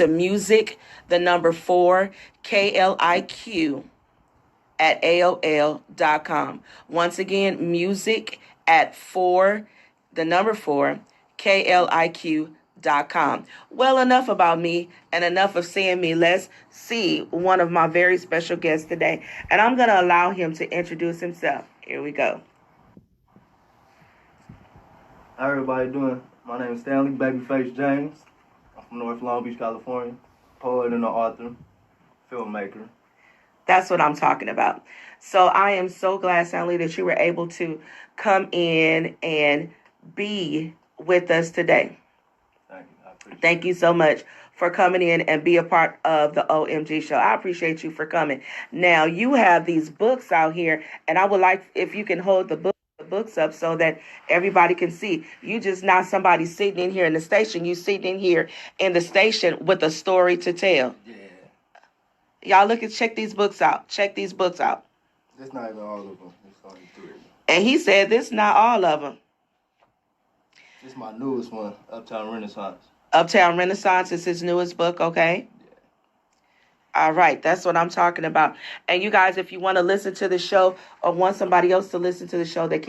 to music, the number 4, KLIQ at AOL.com. Once again, music at 4, the number 4, KLIQ.com. Well, enough about me and enough of seeing me. Let's see one of my very special guests today. And I'm going to allow him to introduce himself. Here we go. How everybody doing? My name is Stanley Babyface James. I'm from North Long Beach, California. Poet and an author, filmmaker. That's what I'm talking about. So I am so glad, Stanley, that you were able to come in and be with us today. Thank you. I appreciate it. Thank you so much for coming in and be a part of the OMG show. I appreciate you for coming. Now, you have these books out here, and I would like if you can hold the books up so that everybody can see. You just not somebody sitting in here in the station. You sitting in here in the station with a story to tell. Yeah. Y'all check these books out. Check these books out. It's not even all of them. It's only 3. And he said this not all of them. This is my newest one, Uptown Renaissance. Uptown Renaissance is his newest book, okay? Yeah. All right, that's what I'm talking about. And you guys, if you want to listen to the show or want somebody else to listen to the show that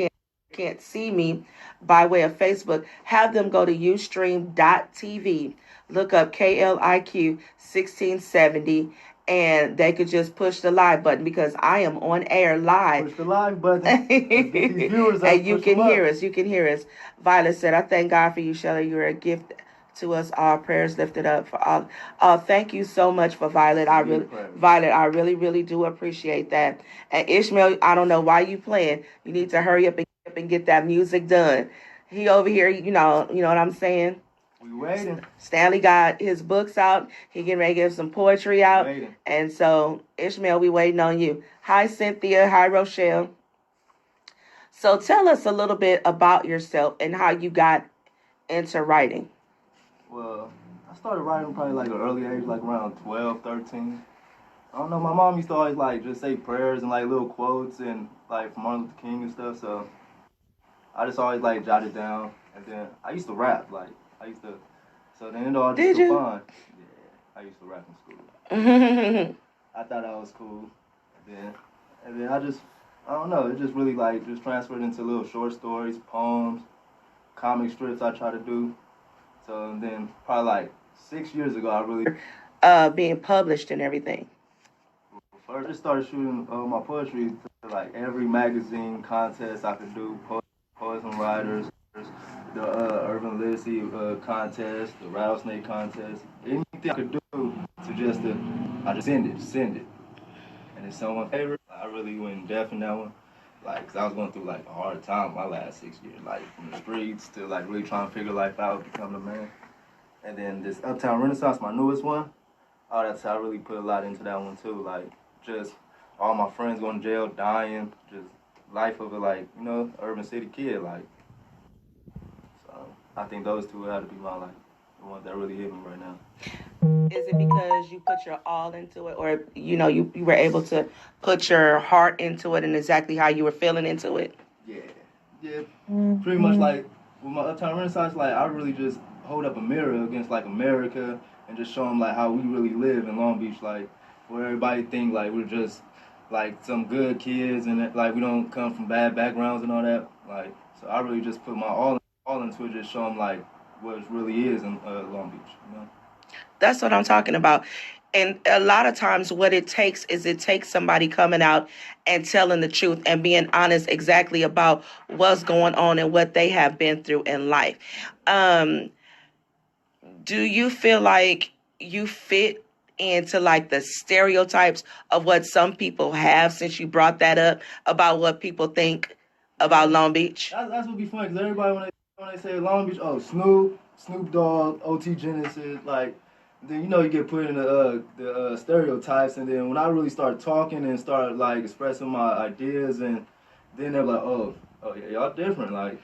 can't see me by way of Facebook, have them go to Ustream.tv, look up KLIQ 1670, and they could just push the live button because I am on air live. Push the live button. And you can hear us. You can hear us. Violet said, I thank God for you, Shelly. You're a gift to us all. Prayers lifted up for all. Thank you so much for Violet. I really, really do appreciate that. And Ishmael, I don't know why you playing. You need to hurry up and get that music done. He over here, you know what I'm saying? We waiting. Stanley got his books out. He getting ready to get some poetry out. And so, Ishmael, we waiting on you. Hi, Cynthia. Hi, Rochelle. So tell us a little bit about yourself and how you got into writing. Well, I started writing probably like an early age, like around 12, 13. I don't know, my mom used to always like just say prayers and like little quotes and like from Martin Luther King and stuff, so I just always like jotted down. And then I used to rap, so then it all just was fun. Yeah, I used to rap in school. I thought that was cool. And then I don't know, it just really like just transferred into little short stories, poems, comic strips I try to do. So then probably like 6 years ago, I really being published and everything. First, I just started shooting my poetry to like every magazine contest I could do, poets and writers, the urban literacy contest, the rattlesnake contest, anything I could do I just send it. And if someone favorite, I really went in depth in that one. Like, cause I was going through like a hard time my last 6 years, like from the streets to like really trying to figure life out, become a man. And then this Uptown Renaissance, my newest one, I really put a lot into that one too. Like, just all my friends going to jail, dying, just life of a like, urban city kid, like. So I think those two had to be my like the ones that really hit me right now. Is it because you put your all into it, or you were able to put your heart into it and exactly how you were feeling into it? Yeah, pretty much like with my Uptown Renaissance, like I really just hold up a mirror against like America and just show them like how we really live in Long Beach, like where everybody think like we're just like some good kids and like we don't come from bad backgrounds and all that. Like, so I really just put my all into it, just show them like what it really is in Long Beach, That's what I'm talking about. And a lot of times what it takes somebody coming out and telling the truth and being honest exactly about what's going on and what they have been through in life. Do you feel like you fit into like the stereotypes of what some people have, since you brought that up about what people think about Long Beach? That's what be funny, because everybody when they say Long Beach, oh, Snoop Dogg, OT Genesis, like, then you get put in the stereotypes, and then when I really start talking and start like expressing my ideas, and then they're like, oh yeah, y'all different, like,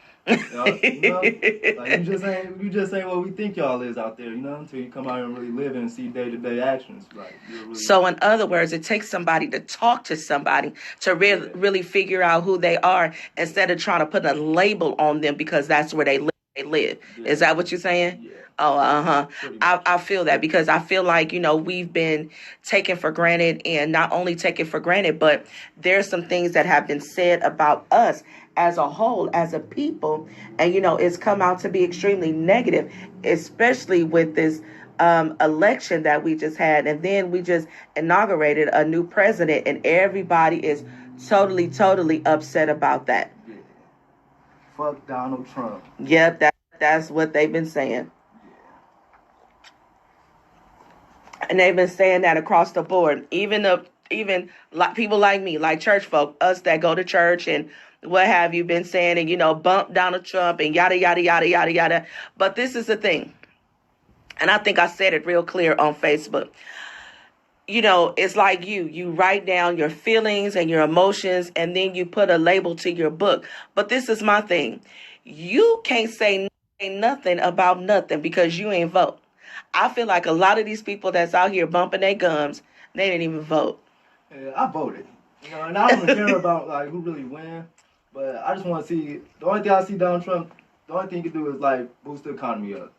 y'all, like you just ain't what we think y'all is out there, until you come out and really live and see day-to-day actions, like. Really... So in other words, it takes somebody to talk to somebody to really figure out who they are, instead of trying to put a label on them because that's where they live. they live. Yeah. Is that what you're saying? Yeah. Oh, uh-huh. Pretty much. I feel that because I feel like, we've been taken for granted, and not only taken for granted, but there's some things that have been said about us as a whole, as a people, and, it's come out to be extremely negative, especially with this election that we just had. And then we just inaugurated a new president, and everybody is totally, totally upset about that. Yeah. Fuck Donald Trump. Yep, that's what they've been saying. And they've been saying that across the board. Even like people like me, like church folk, us that go to church and what have you, been saying, and bump Donald Trump and yada yada yada yada yada. But this is the thing, and I think I said it real clear on Facebook. It's like you write down your feelings and your emotions, and then you put a label to your book. But this is my thing. You can't say nothing about nothing because you ain't vote. I feel like a lot of these people that's out here bumping their gums, they didn't even vote. Yeah, I voted. And I don't even care about like who really win, but I just want to see. The only thing I see Donald Trump, the only thing he can do is like boost the economy up,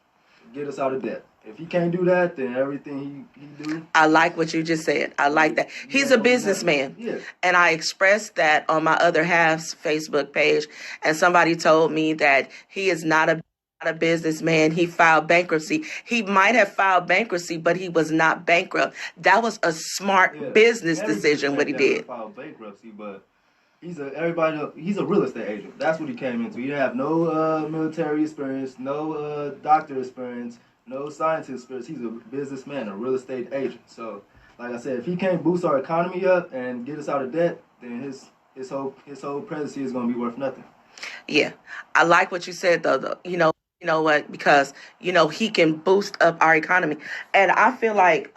get us out of debt. If he can't do that, then everything he do. I like what you just said. I like that. He's a businessman. Yeah. And I expressed that on my other half's Facebook page. And somebody told me that he is not a businessman. He filed bankruptcy. He might have filed bankruptcy, but he was not bankrupt. That was a smart business decision what he did. Filed bankruptcy, but he's a real estate agent. That's what he came into. He didn't have no military experience, no doctor experience, no scientist experience. He's a businessman, a real estate agent. So, like I said, if he can't boost our economy up and get us out of debt, then his whole presidency is going to be worth nothing. Yeah, I like what you said though. You know what? Because he can boost up our economy, and I feel like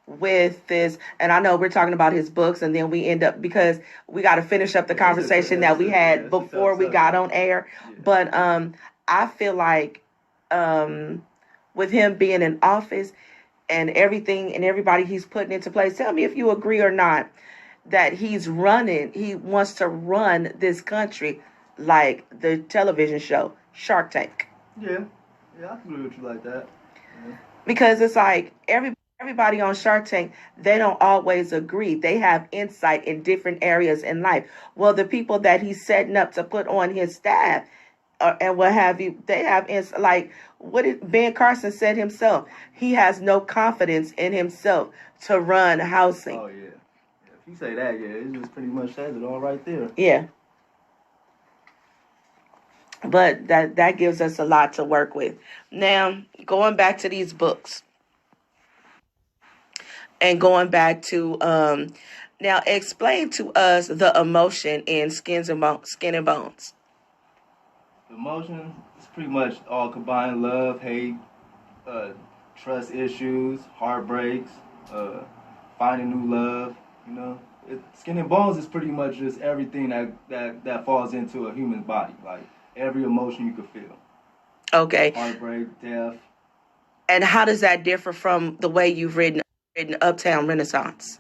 with this, and I know we're talking about his books, and then we end up because we got to finish up the conversation that we had before we got on air. But I feel like with him being in office and everything and everybody he's putting into place, tell me if you agree or not that he wants to run this country like the television show Shark Tank. Yeah, I agree with you like that. Yeah. Because it's like everybody on Shark Tank, they don't always agree. They have insight in different areas in life. Well, the people that he's setting up to put on his staff and what have you, they have like what Ben Carson said himself. He has no confidence in himself to run housing. Oh yeah. If you say that, it just pretty much says it all right there. Yeah. But that gives us a lot to work with. Now, going back to these books and going back to now explain to us the emotion in Skin and Bones. The emotion is pretty much all combined: love, hate, trust issues, heartbreaks, finding new love. Skin and Bones is pretty much just everything that falls into a human body, like every emotion you could feel. Okay. Heartbreak, death. And how does that differ from the way you've written Uptown Renaissance?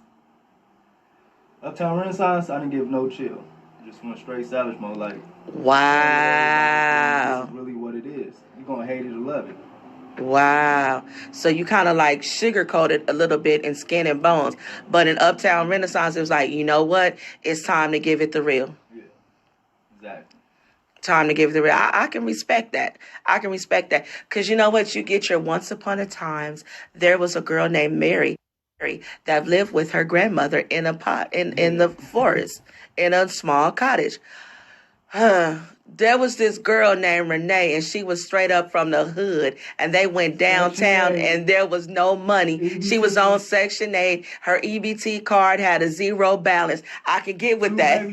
Uptown Renaissance, I didn't give no chill. Just went straight savage mode, like. Wow. This is really what it is. You're gonna hate it or love it. Wow. So you kind of like sugarcoated a little bit in Skin and Bones. But in Uptown Renaissance, it was like, you know what? It's time to give it the real. Yeah, exactly. Time to give it the real. I can respect that. I can respect that. Because you know what? You get your once upon a times. There was a girl named Mary that lived with her grandmother in a pot in the forest in a small cottage. There was this girl named Renee, and she was straight up from the hood, and they went downtown, and there was no money. She was on Section 8. Her EBT card had a zero balance. I could get with that.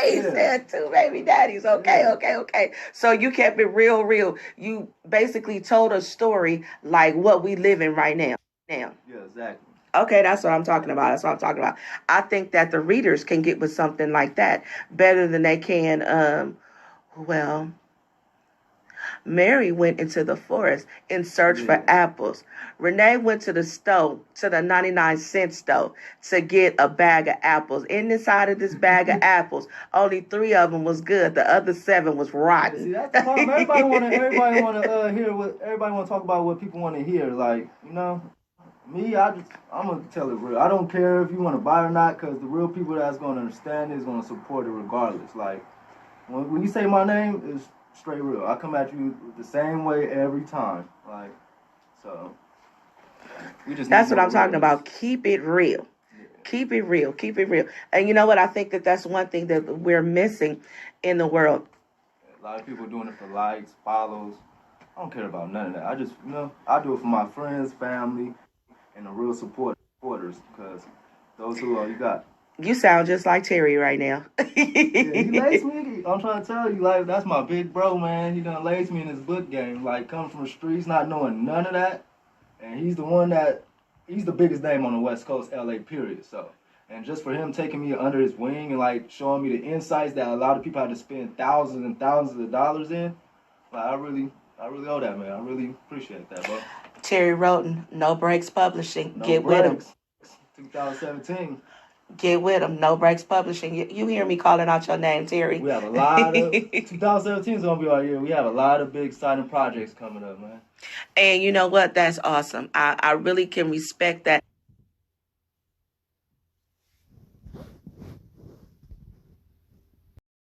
He said 2 baby daddies. Okay. So you kept it real. You basically told a story like what we live in right now. Yeah, exactly. Okay, that's what I'm talking about. I think that the readers can get with something like that better than they can, Mary went into the forest in search for Yeah. apples. Renee went to the store, to the 99-cent store, to get a bag of apples. Inside of this bag of apples, only 3 of them was good. The other 7 was Yeah, rotten. see, that's the problem. Everybody wanna hear what everybody wanna talk about what people wanna hear. Like, me, I'm gonna tell it real. I don't care if you wanna buy or not, cause the real people that's gonna understand it is gonna support it regardless. Like, when you say my name, it's straight real. I come at you the same way every time. Like, so we just need That's what more I'm talking realness. about. Keep it real. Yeah. Keep it real. Keep it real. And you know what? I think that that's one thing that we're missing in the world. A lot of people doing it for likes, follows. I don't care about none of that. I just, I do it for my friends, family, and the real supporters, because those who you got. You sound just like Terry right now. Yeah, he laced me. I'm trying to tell you, like, that's my big bro, man. He done laced me in his book game. Like, coming from the streets, not knowing none of that. And he's the biggest name on the West Coast, LA, period. So, and just for him taking me under his wing and, like, showing me the insights that a lot of people had to spend thousands and thousands of dollars in, like, I really owe that, man. I really appreciate that, bro. Terry Roten, No Breaks Publishing. No Get with him. breaks. 2017. Get with him. No Breaks Publishing. You hear me calling out your name, Terry. We have a lot of 2017 is gonna be our year. We have a lot of big exciting projects coming up, man. And you know what? That's awesome. I really can respect that.